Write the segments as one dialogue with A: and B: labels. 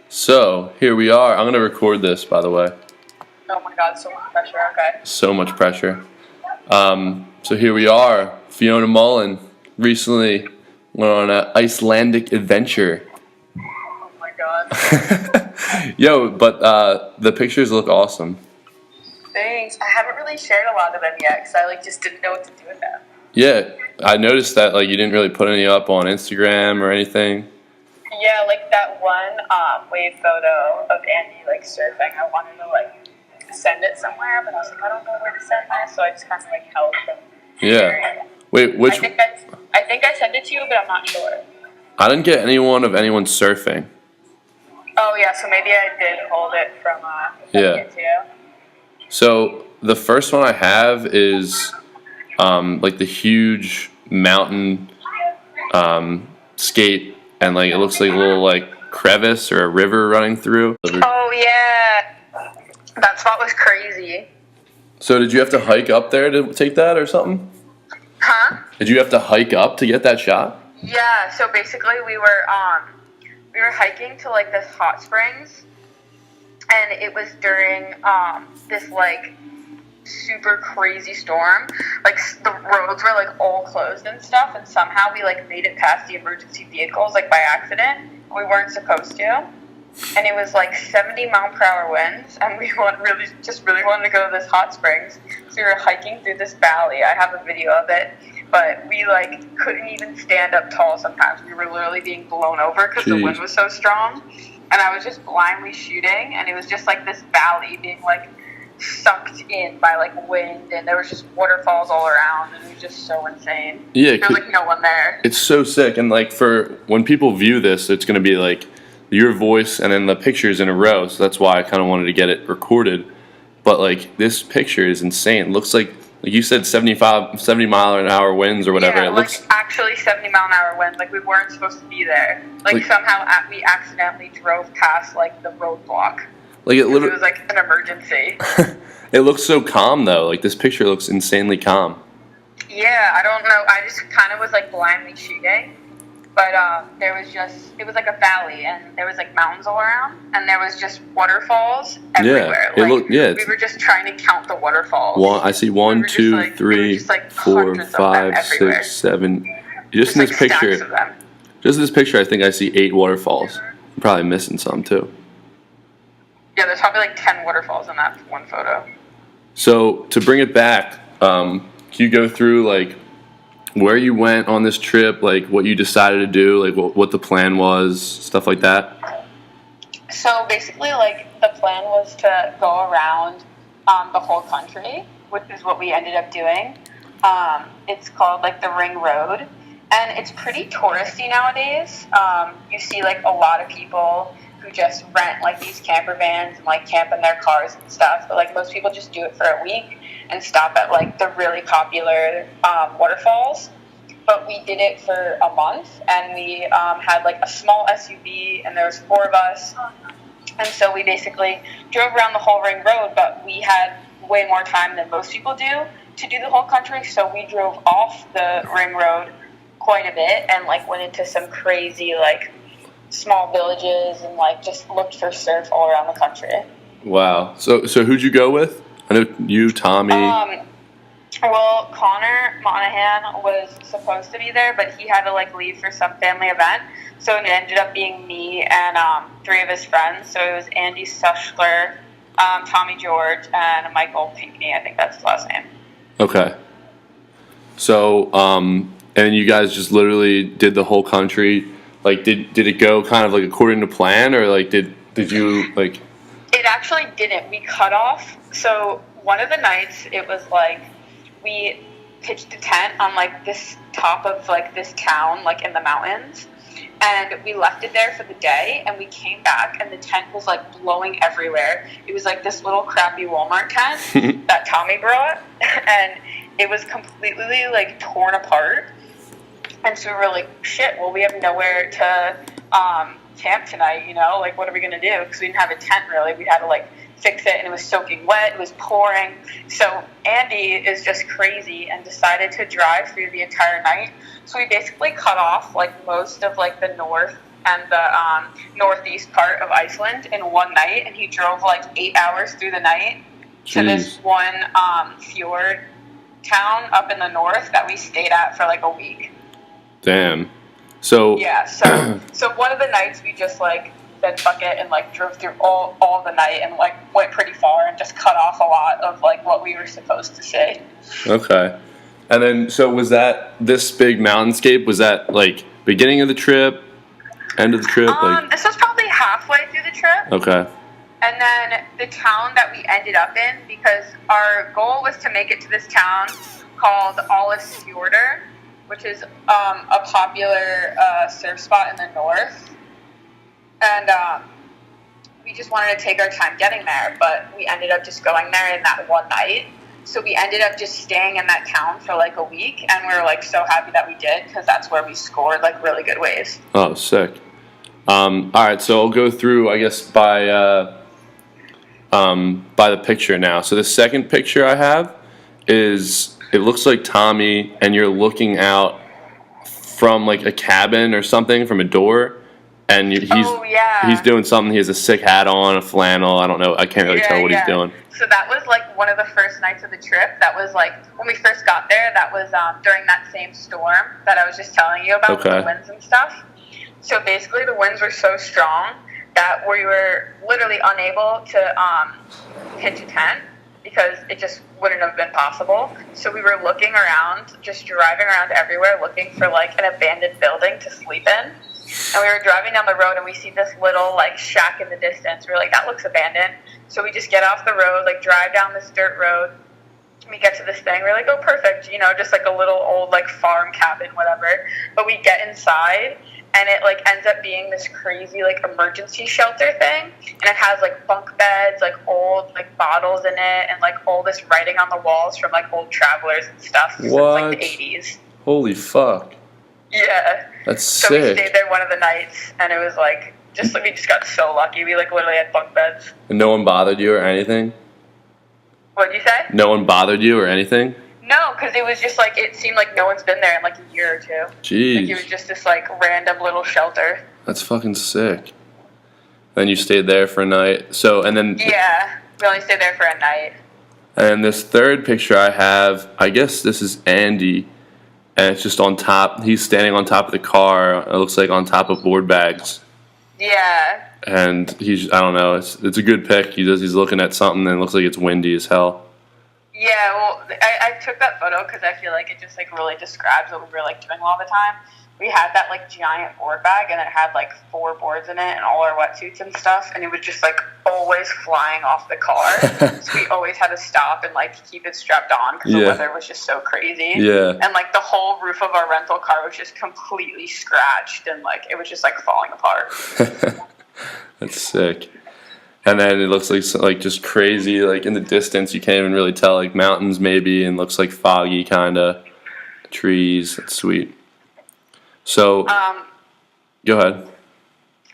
A: So, here we are. I'm going to record this, by the way.
B: Oh my god, so much pressure, okay.
A: So much pressure. So here we are. Fiona Mullen recently went on an Icelandic adventure.
B: Oh my god.
A: Yo, but the pictures look awesome.
B: Thanks. I haven't really shared a lot of them yet because I just didn't know what to do with them.
A: Yeah, I noticed that you didn't really put any up on Instagram or anything.
B: Yeah, that one wave photo of Andy surfing, I wanted to send it somewhere, but I was I don't know where to send this, so I just kind of held from sharing it.
A: Wait, which?
B: I think I sent it to you, but I'm not sure.
A: I didn't get anyone surfing.
B: Oh yeah, so maybe I did hold it from
A: Yeah.
B: it to you.
A: So the first one I have is the huge mountain skate, and it looks like a little crevice or a river running through.
B: Oh yeah, that spot was crazy.
A: So did you have to hike up there to take that or something?
B: Huh?
A: Did you have to hike up to get that shot?
B: Yeah, so basically we were hiking to this hot springs, and it was during this super crazy storm. The roads were all closed and stuff, and somehow we made it past the emergency vehicles by accident. We weren't supposed to. And it was 70-mile-per-hour winds, and we really wanted to go to this hot springs. So we were hiking through this valley. I have a video of it, but we couldn't even stand up tall sometimes. We were literally being blown over because the wind was so strong. And I was just blindly shooting, and it was just this valley being sucked in by wind, and there was just waterfalls all around, and it was just so insane.
A: Yeah,
B: there was no one there.
A: It's so sick, and for when people view this, it's going to be your voice and then the pictures in a row, so that's why I kind of wanted to get it recorded. But this picture is insane. It looks like you said 70 mile an hour winds or whatever.
B: Yeah,
A: it looks
B: actually 70-mile-an-hour winds. We weren't supposed to be there. Somehow we accidentally drove past the roadblock.
A: It literally
B: was an emergency.
A: It looks so calm though. This picture looks insanely calm.
B: Yeah, I don't know. I just kind of was blindly shooting. But it was a valley, and there was mountains all around, and there was just waterfalls everywhere. We were just trying to count the waterfalls.
A: I see 1, 2, 3, 4, 5, 6, 7. Just in this picture, I think I see 8 waterfalls. I'm probably missing some too.
B: Yeah, there's probably 10 waterfalls in that one photo.
A: So to bring it back, can you go through where you went on this trip, what you decided to do, what the plan was, stuff like that?
B: So basically, the plan was to go around the whole country, which is what we ended up doing. It's called the Ring Road, and it's pretty touristy nowadays. You see a lot of people who just rent these camper vans and camp in their cars and stuff, but most people just do it for a week and stop at the really popular waterfalls. But we did it for a month, and we had a small SUV, and there was 4 of us, and so we basically drove around the whole Ring Road, but we had way more time than most people do to do the whole country, so we drove off the Ring Road quite a bit and went into some crazy small villages and just looked for surf all around the country.
A: Wow. So who'd you go with? I know you, Tommy.
B: Well, Connor Monahan was supposed to be there, but he had to leave for some family event. So it ended up being me and 3 of his friends. So it was Andy Sushler, Tommy George, and Michael Pinkney. I think that's his last name.
A: Okay. So and you guys just literally did the whole country. Did it go kind of according to plan, or did you
B: It actually didn't. We cut off. So one of the nights, it was we pitched a tent on this top of this town in the mountains, and we left it there for the day, and we came back and the tent was blowing everywhere. It was this little crappy Walmart tent that Tommy brought, and it was completely torn apart. And so we were shit, well, we have nowhere to camp tonight, what are we gonna do? Because we didn't have a tent really. We had to fix it, and it was soaking wet, it was pouring. So Andy is just crazy and decided to drive through the entire night. So we basically cut off most of the north and the northeast part of Iceland in one night, and he drove like 8 hours through the night to this one fjord town up in the north that we stayed at for like a week.
A: Damn. So
B: yeah, so one of the nights we just like said fuck it and like drove through all the night and like went pretty far and just cut off a lot of like what we were supposed to say.
A: Okay. And then, so was that this big mountainscape? Was that like beginning of the trip, end of the trip?
B: This was probably halfway through the trip.
A: Okay.
B: And then the town that we ended up in, because our goal was to make it to this town called Fjordur, which is a popular surf spot in the north. And we just wanted to take our time getting there, but we ended up just going there in that one night. So we ended up just staying in that town for like a week, and we were like so happy that we did, because that's where we scored like really good waves.
A: Oh, sick. All right, so I'll go through, I guess, by the picture now. So the second picture I have is, it looks like Tommy, and you're looking out from like a cabin or something, from a door, and he's doing something. He has a sick hat on, a flannel. I don't know. I can't really tell what he's doing.
B: So that was like one of the first nights of the trip. That was like when we first got there. That was during that same storm that I was just telling you about, with the winds and stuff. So basically, the winds were so strong that we were literally unable to pitch a tent, because it just wouldn't have been possible. So we were looking around, just driving around everywhere, looking for like an abandoned building to sleep in. And we were driving down the road, and we see this little like shack in the distance. We were like, that looks abandoned. So we just get off the road, like drive down this dirt road. We get to this thing. We're like, oh, perfect. You know, just like a little old like farm cabin, whatever. But we get inside, and it like ends up being this crazy like emergency shelter thing, and it has like bunk beds, like old like bottles in it, and like all this writing on the walls from like old travelers and stuff since like the 80s.
A: Holy fuck.
B: Yeah.
A: That's
B: so
A: sick.
B: We stayed there one of the nights, and it was like we just got so lucky. We like literally had bunk beds.
A: And no one bothered you or anything?
B: What'd you say?
A: No one bothered you or anything?
B: No, because it was just like, it seemed like no one's been there in like a year or two.
A: Jeez.
B: Like it was just this like random little shelter.
A: That's fucking sick. Then you stayed there for a night. So, and then...
B: Yeah, we only stayed there for a night.
A: And this third picture I have, I guess this is Andy, and it's just on top. He's standing on top of the car. It looks like on top of board bags.
B: Yeah.
A: And he's, I don't know, it's a good pic. He's looking at something, and it looks like it's windy as hell.
B: Yeah, well, I took that photo because I feel like it just like really describes what we were like doing all the time. We had that like giant board bag, and it had like 4 boards in it and all our wetsuits and stuff, and it was just like always flying off the car. So we always had to stop and like keep it strapped on because the weather was just so crazy.
A: Yeah.
B: And like the whole roof of our rental car was just completely scratched, and like it was just like falling apart.
A: That's sick. And then it looks like just crazy, like in the distance you can't even really tell, like mountains maybe, and looks like foggy kind of trees. That's sweet. So, go ahead.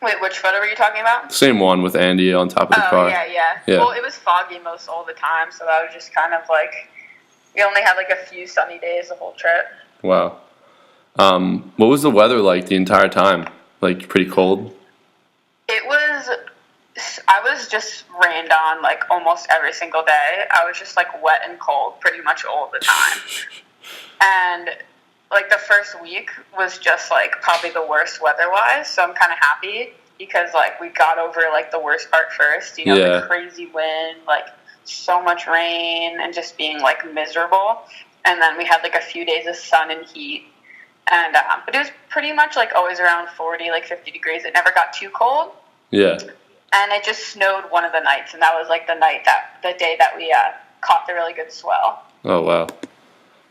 B: Wait, which photo were you talking about?
A: Same one with Andy on top of the car.
B: Yeah. Well, it was foggy most all the time, so that was just kind of like, we only had like a few sunny days the whole trip.
A: Wow. What was the weather like the entire time? Like pretty cold?
B: I was just rained on like almost every single day. I was just like wet and cold pretty much all the time. And like the first week was just like probably the worst weather-wise, so I'm kind of happy because like we got over like the worst part first, you know, the crazy wind, like so much rain and just being like miserable. And then we had like a few days of sun and heat, and but it was pretty much like always around 40, like 50 degrees. It never got too cold.
A: Yeah.
B: And it just snowed one of the nights, and that was like the day that we caught the really good swell.
A: Oh wow.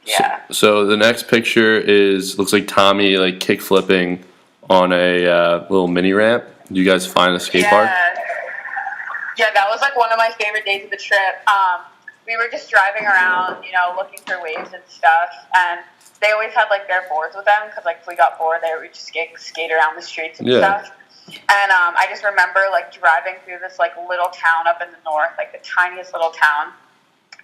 B: Yeah.
A: So the next picture looks like Tommy like kick flipping on a little mini ramp. Did you guys find a skate park?
B: Yeah, that was like one of my favorite days of the trip. We were just driving around, you know, looking for waves and stuff, and they always had like their boards with them because like if we got bored, they would just skate around the streets and stuff. And I just remember like driving through this like little town up in the north, like the tiniest little town,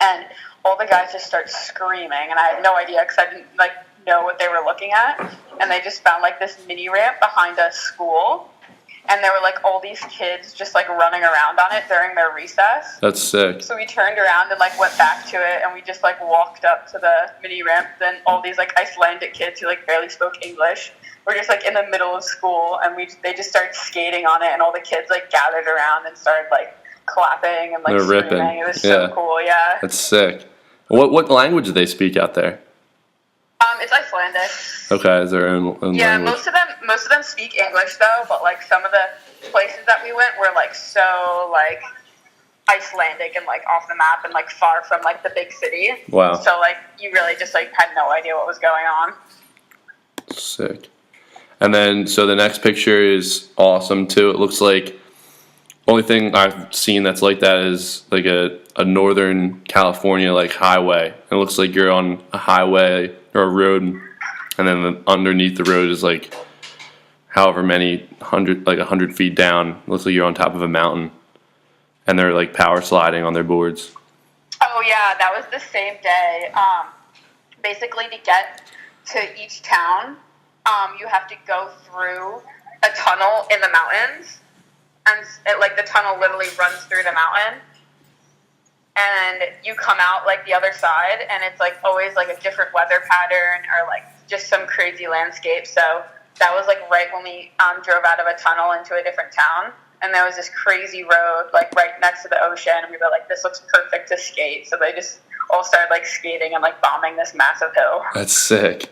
B: and all the guys just start screaming, and I had no idea because I didn't like know what they were looking at, and they just found like this mini ramp behind a school, and there were like all these kids just like running around on it during their recess.
A: That's sick.
B: So we turned around and like went back to it, and we just like walked up to the mini ramp. Then all these like Icelandic kids who like barely spoke English were just like in the middle of school, and they just started skating on it, and all the kids like gathered around and started like clapping and like
A: They're
B: screaming.
A: ripping.
B: It was so cool. Yeah.
A: That's sick. What language do they speak out there?
B: It's Icelandic.
A: Okay, is their own language?
B: Most of them speak English though, but like some of the places that we went were like so like Icelandic and like off the map and like far from like the big city.
A: Wow.
B: So like you really just like had no idea what was going on.
A: Sick. And then so the next picture is awesome too. It looks like only thing I've seen that's like that is like a Northern California like highway. It looks like you're on a highway or a road, and then underneath the road is like however many 100 feet down. It looks like you're on top of a mountain, and they're like power sliding on their boards.
B: Oh yeah, that was the same day. Basically, to get to each town, you have to go through a tunnel in the mountains. And like the tunnel literally runs through the mountain, and you come out like the other side, and it's like always like a different weather pattern or like just some crazy landscape. So that was like right when we drove out of a tunnel into a different town, and there was this crazy road like right next to the ocean, and we were like, this looks perfect to skate. So they just all started like skating and like bombing this massive hill.
A: That's sick.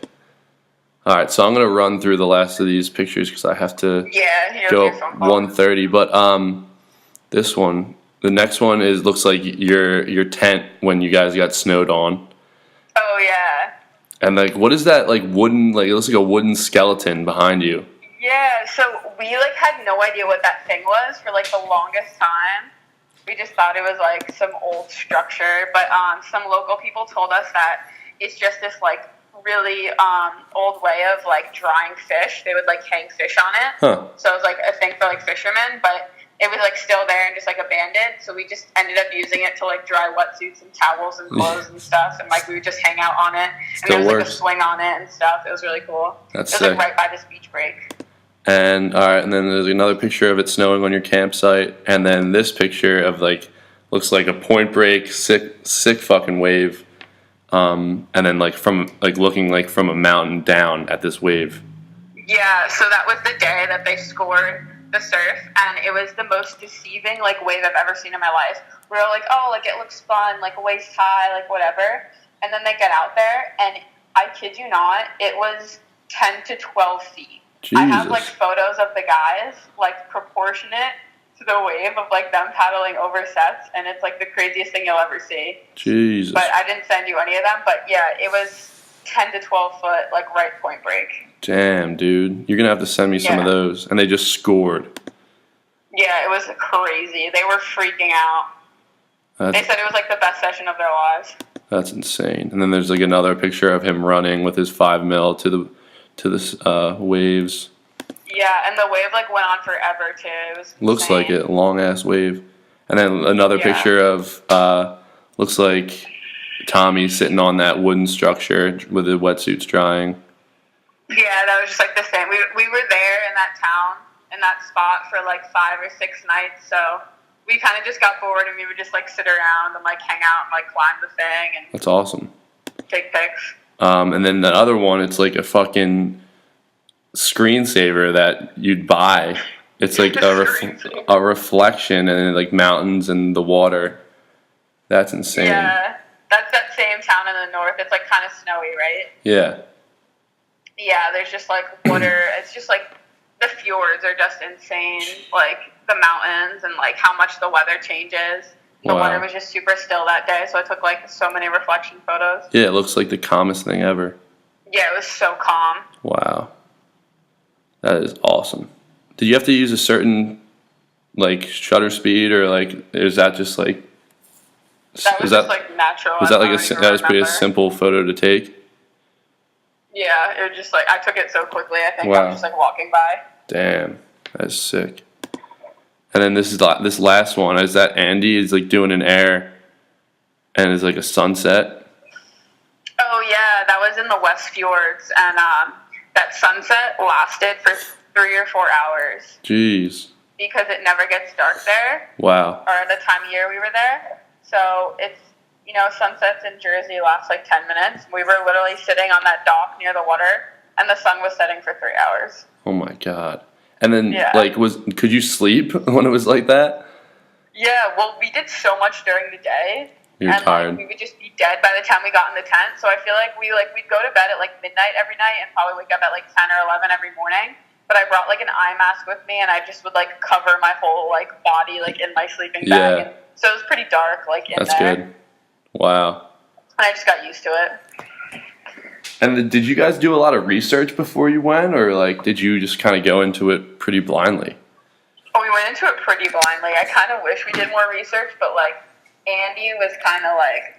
A: All right, so I'm gonna run through the last of these pictures because I have to go 1:30. But this one, the next one looks like your tent when you guys got snowed on.
B: Oh yeah.
A: And like, what is that like wooden? Like it looks like a wooden skeleton behind you.
B: Yeah, so we like had no idea what that thing was for like the longest time. We just thought it was like some old structure, but some local people told us that it's just this like really old way of like drying fish. They would like hang fish on it.
A: Huh.
B: So it was like a thing for like fishermen, but it was like still there and just like abandoned. So we just ended up using it to like dry wetsuits and towels and clothes and stuff. And like we would just hang out on it. And there was like a swing on it and stuff. It was really cool.
A: That's
B: it was
A: sick.
B: like right by this beach break.
A: And all right, and then there's another picture of it snowing on your campsite, and then this picture of like looks like a Point Break sick fucking wave. And then like from like looking like from a mountain down at this wave.
B: Yeah, so that was the day that they scored the surf, and it was the most deceiving like wave I've ever seen in my life. We were like, oh, like it looks fun, like waist high, like whatever. And then they get out there, and I kid you not, it was 10 to 12 feet. Jesus. I have like photos of the guys like proportionate to the wave of like them paddling over sets, and it's like the craziest thing you'll ever see.
A: Jesus.
B: But I didn't send you any of them, but yeah, it was 10 to 12 foot, like right Point Break.
A: Damn, dude. You're gonna have to send me some of those. And they just scored.
B: Yeah, it was crazy. They were freaking out. They said it was like the best session of their lives.
A: That's insane. And then there's like another picture of him running with his 5 mil to the waves.
B: Yeah, and the wave like went on forever too. It was
A: looks
B: insane.
A: like it, long ass wave. And then another picture of looks like Tommy sitting on that wooden structure with the wetsuits drying.
B: Yeah, that was just like the same. We were there in that town, in that spot for like 5 or 6 nights, so we kind of just got bored and we would just like sit around and like hang out and like climb the thing and
A: that's awesome.
B: Take pics.
A: And then the other one, it's like a fucking screensaver that you'd buy. It's like a reflection and like mountains and the water. That's insane.
B: Yeah, that's that same town in the north. It's like kind of snowy, right?
A: Yeah.
B: Yeah, there's just like water. It's just like the fjords are just insane. Like the mountains and like how much the weather changes. The water was just super still that day, so I took like so many reflection photos.
A: Yeah, it looks like the calmest thing ever.
B: Yeah, it was so calm.
A: Wow. That is awesome. Did you have to use a certain like shutter speed or like is that just like
B: that was just like natural?
A: Was that like that was pretty simple photo to take?
B: Yeah, it was just like I took it so quickly. I think I was just like walking by.
A: Damn, that's sick. And then this last one is that Andy is like doing an air, and it's like a sunset.
B: Oh yeah, that was was in the West Fjords, and that sunset lasted for 3 or 4 hours.
A: Jeez.
B: Because it never gets dark there.
A: Wow.
B: Or the time of year we were there. So it's, sunsets in Jersey last like 10 minutes. We were literally sitting on that dock near the water, and the sun was setting for 3 hours.
A: Oh my God. And then, could you sleep when it was like that?
B: Yeah, well, we did so much during the day.
A: You're tired.
B: We would just be dead by the time we got in the tent. So I feel like we'd go to bed at like midnight every night and probably wake up at like 10 or 11 every morning. But I brought like an eye mask with me, and I just would like cover my whole like body like in my sleeping bag.
A: Yeah.
B: And so it was pretty dark like in
A: That's
B: there.
A: good. Wow.
B: And I just got used to it.
A: And did you guys do a lot of research before you went, or like did you just kind of go into it pretty blindly?
B: Oh, we went into it pretty blindly. I kind of wish we did more research, but like Andy was kind of like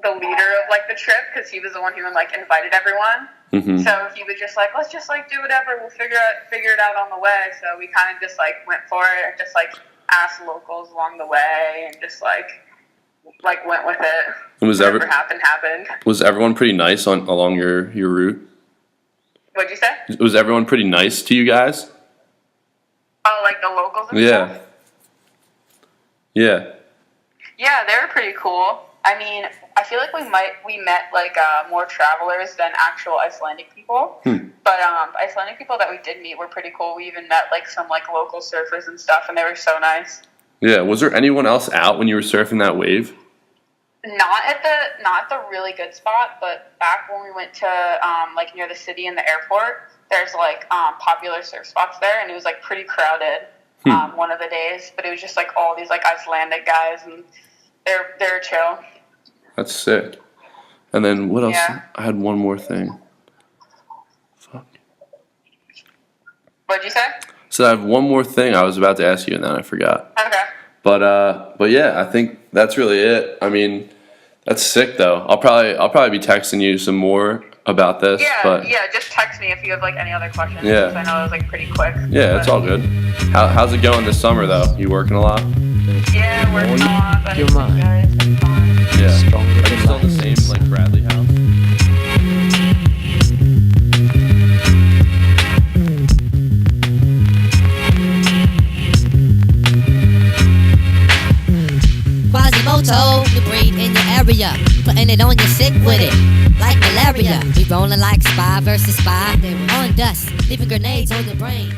B: the leader of like the trip because he was the one who like invited everyone.
A: Mm-hmm.
B: So he was just like, let's just like do whatever. We'll figure it out on the way. So we kind of just like went for it and just like asked locals along the way and just like went with it.
A: And
B: whatever happened.
A: Was everyone pretty nice along your route?
B: What'd you say?
A: Was everyone pretty nice to you guys?
B: Oh, like the locals and stuff?
A: Yeah.
B: Yeah, they were pretty cool. I mean, I feel like we met like more travelers than actual Icelandic people. But Icelandic people that we did meet were pretty cool. We even met like some like local surfers and stuff, and they were so nice. Yeah.
A: Was there anyone else out when you were surfing that wave?
B: Not at the really good spot, but back when we went to like near the city and the airport, there's like popular surf spots there, and it was like pretty crowded one of the days. But it was just like all these like Icelandic guys, and they're chill.
A: That's sick. And then what else? Yeah. I had one more thing. Fuck.
B: What'd you say?
A: So I have one more thing I was about to ask you, and then I forgot.
B: Okay.
A: But yeah, I think that's really it. I mean, that's sick though. I'll probably be texting you some more about this.
B: Yeah, just text me if you have like any other questions.
A: Yeah.
B: Because I know it was like pretty quick.
A: Yeah, it's all good. How's it going this summer though? You working a lot?
B: Yeah, working a lot. But
C: Your mind.
A: Yeah. Are you still in the same like Bradley house?
D: Quasimodo, you breed in your area, putting it on you sick with it, like malaria. We rolling like spy versus spy, on dust, leaving grenades on your brain.